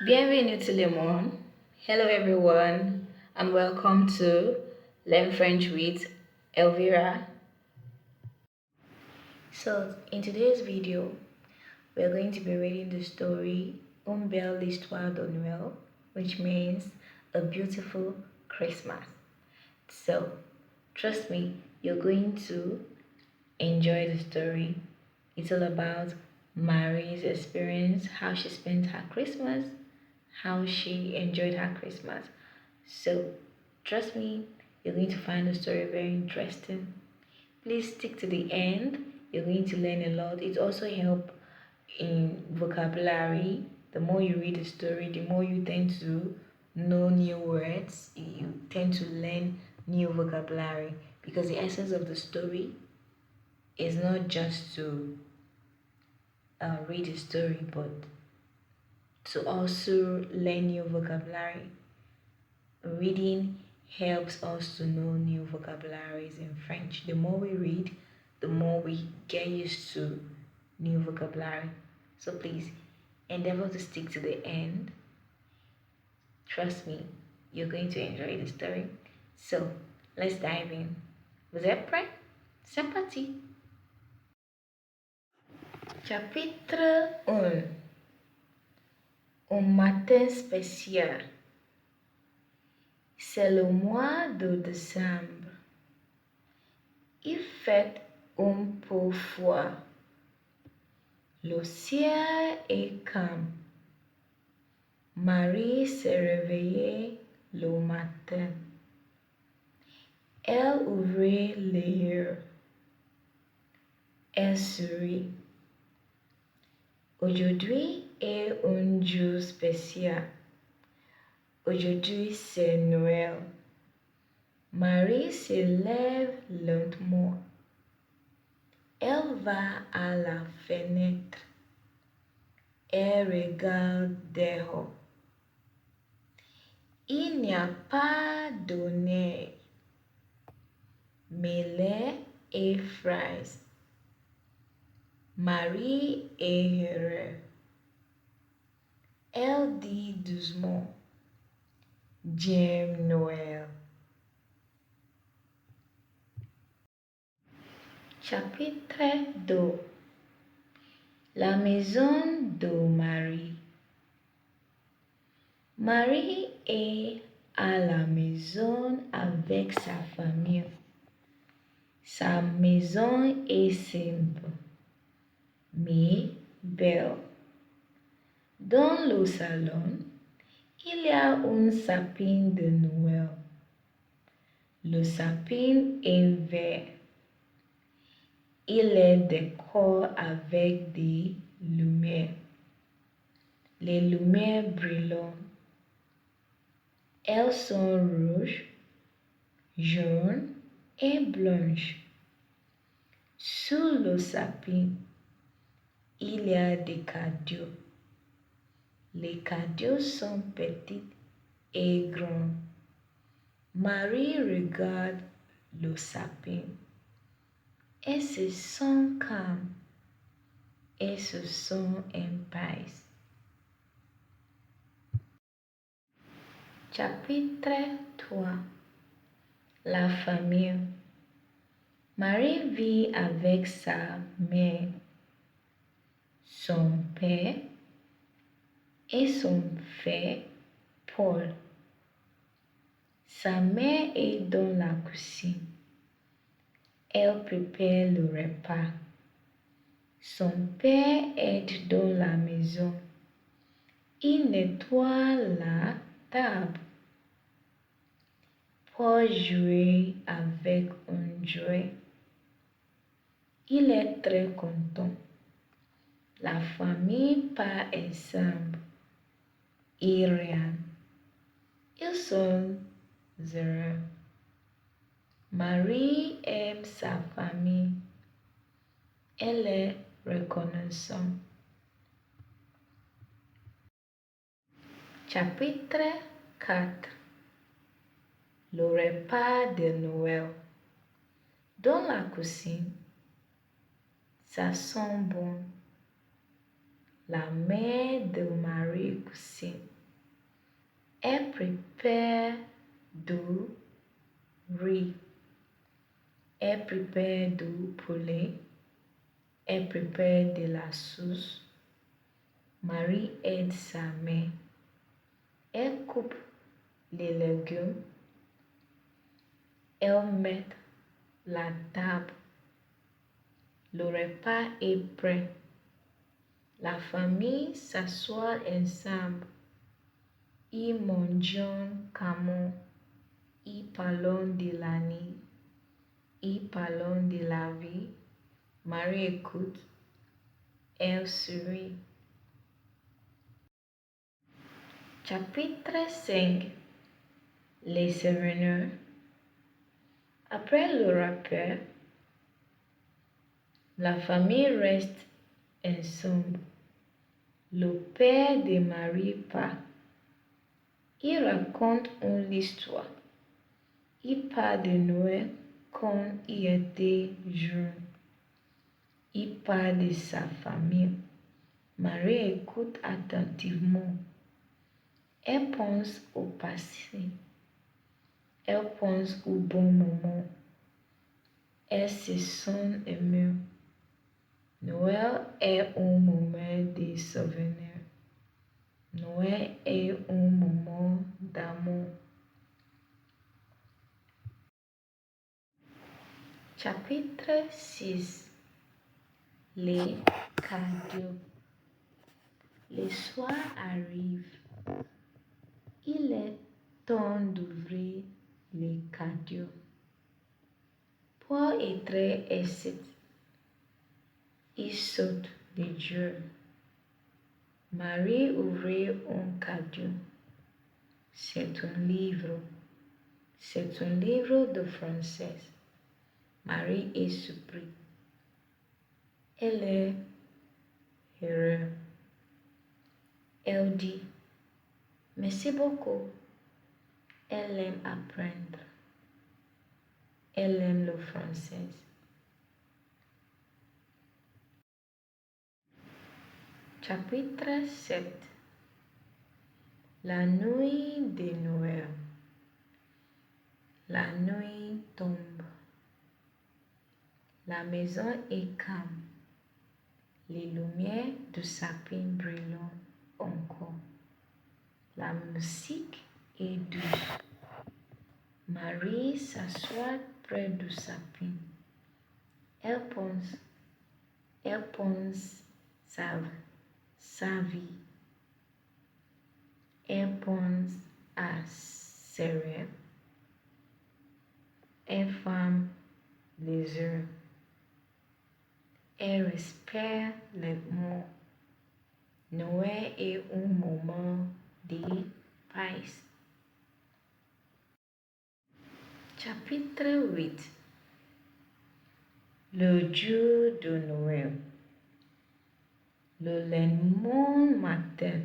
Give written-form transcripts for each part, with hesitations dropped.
Bienvenue tout le monde. Hello everyone and welcome to Learn French with Elvira. So in today's video, we're going to be reading the story Une belle histoire de Noël, which means a beautiful Christmas. So trust me, you're going to enjoy the story. It's all about Marie's experience, how she spent her Christmas, how she enjoyed her Christmas. So, trust me, you're going to find the story very interesting. Please stick to the end. You're going to learn a lot. It also helps in vocabulary. The more you read the story, the more you tend to know new words. You tend to learn new vocabulary because the essence of the story is not just to read the story, but to also learn new vocabulary. Reading helps us to know new vocabularies in French. The more we read, the more we get used to new vocabulary. So please endeavor to stick to the end. Trust me, you're going to enjoy the story. So let's dive in. Vous êtes prêts? C'est parti! Chapitre 1. Un matin spécial. C'est le mois de décembre. Il fait un peu froid. Le ciel est calme. Marie s'est réveillée le matin. Elle ouvrit les yeux. Elle sourit. Aujourd'hui est un jour spécial. Aujourd'hui c'est Noël. Marie se lève lentement. Elle va à la fenêtre. Elle regarde dehors. Il n'y a pas de neige, mais l'air est frais. Marie est heureuse. Elle dit doucement, J'aime Noël. Chapitre 2. La maison de Marie. Marie est à la maison avec sa famille. Sa maison est simple, mais belle. Dans le salon, il y a un sapin de Noël. Le sapin est vert. Il est décoré avec des lumières. Les lumières brillantes. Elles sont rouges, jaunes et blanches. Sous le sapin, il y a des cadeaux. Les cadeaux sont petits et grands. Marie regarde le sapin et se sent calme et se sent en paix. Chapitre 3. La famille. Marie vit avec sa mère, son père et son frère Paul. Sa mère est dans la cuisine. Elle prépare le repas. Son père est dans la maison. Il nettoie la table. Paul joue avec un jouet. Il est très content. La famille part ensemble. Ils rient. Ils sont heureux. Marie aime sa famille. Elle est reconnaissante. Chapitre 4. Le repas de Noël. Dans la cuisine, ça sent bon. La mère de Marie cuisine. Elle prépare du riz. Elle prépare du poulet. Elle prépare de la sauce. Marie aide sa mère. Elle coupe les légumes. Elle met la table. Le repas est prêt. La famille s'assoit ensemble. Ils mangent comment? Ils parlent de l'année. Ils parlent de la vie. Marie écoute. Elle sourit. Chapitre 5. Les souveneurs. Après le rappel, la famille reste ensemble. Le père de Marie part. Il raconte une histoire. Il parle de Noël quand il était jeune. Il parle de sa famille. Marie écoute attentivement. Elle pense au passé. Elle pense au bon moment. Elle se sent émue. Noël est un moment de souvenir. Noël est un moment d'amour. Chapitre 6. Les cadeaux. Le soir arrive. Il est temps d'ouvrir les cadeaux. Paul est très excité. Il saute de joie. Marie ouvrit un cadeau. C'est un livre. C'est un livre de français. Marie est surprise. Elle est heureuse. Elle dit, merci beaucoup. Elle aime apprendre. Elle aime le français. Chapitre 7. La nuit de Noël. La nuit tombe. La maison est calme. Les lumières du sapin brûlent encore. La musique est douce. Marie s'assoit près du sapin. Elle pense sa vie. Elle pense à ses rêves. Elle ferme les yeux. Elle respire lentement. Noël est un moment de paix. Chapitre 8. Le jour de Noël. Le lendemain matin,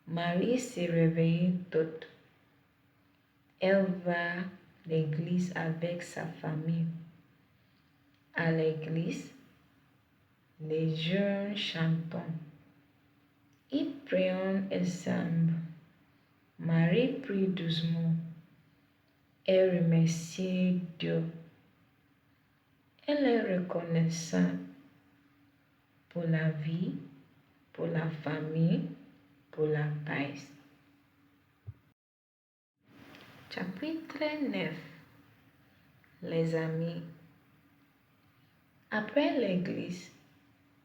Marie se réveille tôt. Elle va à l'église avec sa famille. À l'église, les jeunes chantent. Ils prient ensemble. Marie prie doucement. Elle remercie Dieu. Elle est reconnaissante pour la vie, pour la famille, pour la paix. Chapitre 9. Les amis. Après l'église,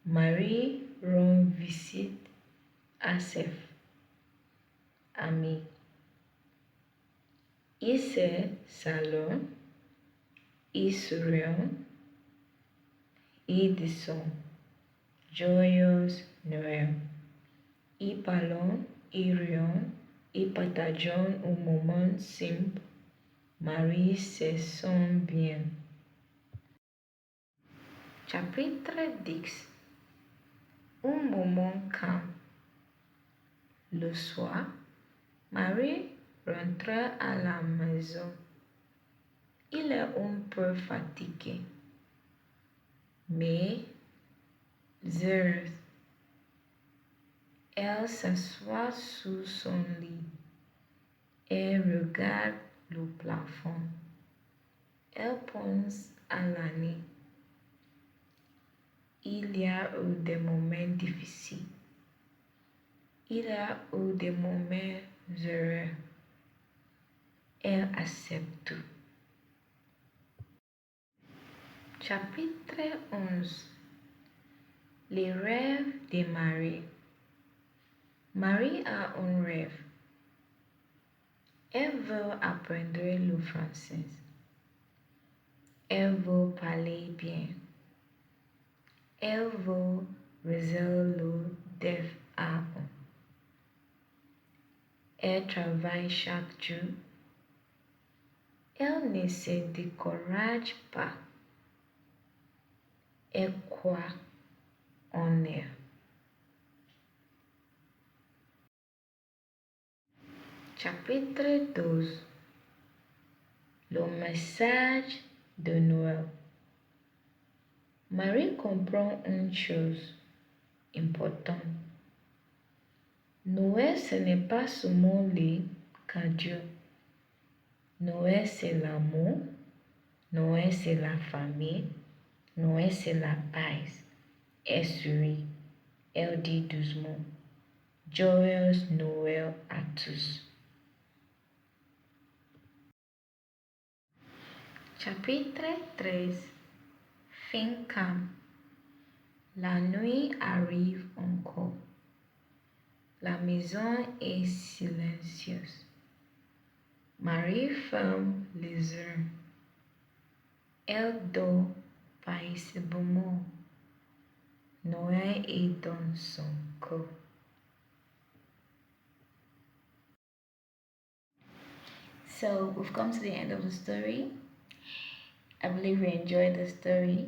Marie rend visite à ses amis. Ils se saluent, ils sourient, ils disent Joyeux Noël. Ils parlent, ils rient, ils partagent un moment simple. Marie se sent bien. Chapitre 10. Un moment calme. Le soir, Marie rentre à la maison. Il est un peu fatigué, mais heureuse. Elle s'assoit sur son lit. Elle regarde le plafond. Elle pense à l'année. Il y a eu des moments difficiles. Il y a eu des moments heureux. Elle accepte tout. Chapitre 11. Les rêves de Marie. Marie a un rêve. Elle veut apprendre le français. Elle veut parler bien. Elle veut résoudre le défi. Elle travaille chaque jour. Elle ne se décourage pas. Elle croit en elle. Chapitre 12. Le message de Noël. Marie comprend une chose importante. Noël, ce n'est pas seulement les cadeaux. Noël, c'est l'amour. Noël, c'est la famille. Noël, c'est la paix. Elle sourit. Elle dit doucement, Joyeux Noël à tous. Chapitre 13. Fin calme. La nuit arrive encore. La maison est silencieuse. Marie ferme les yeux. Elle dort paisiblement. Noël est dans son cœur. So we've come to the end of the story. I believe you enjoyed the story.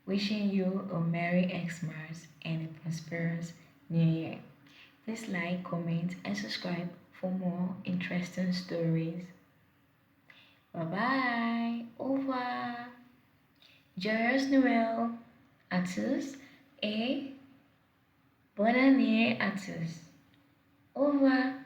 Wishing you a Merry Xmas and a prosperous New Year. Please like, comment, and subscribe for more interesting stories. Bye bye. Au revoir. Joyeux Noël à tous et bonne année à tous. Au revoir.